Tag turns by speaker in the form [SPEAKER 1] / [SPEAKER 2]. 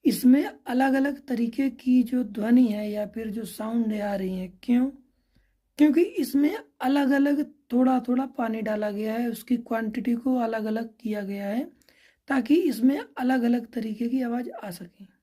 [SPEAKER 1] इसमें अलग अलग तरीके की जो ध्वनि है या फिर जो साउंड आ रही है, क्यों? क्योंकि इसमें अलग अलग थोड़ा थोड़ा पानी डाला गया है, उसकी क्वांटिटी को अलग अलग किया गया है ताकि इसमें अलग अलग तरीके की आवाज़ आ सके।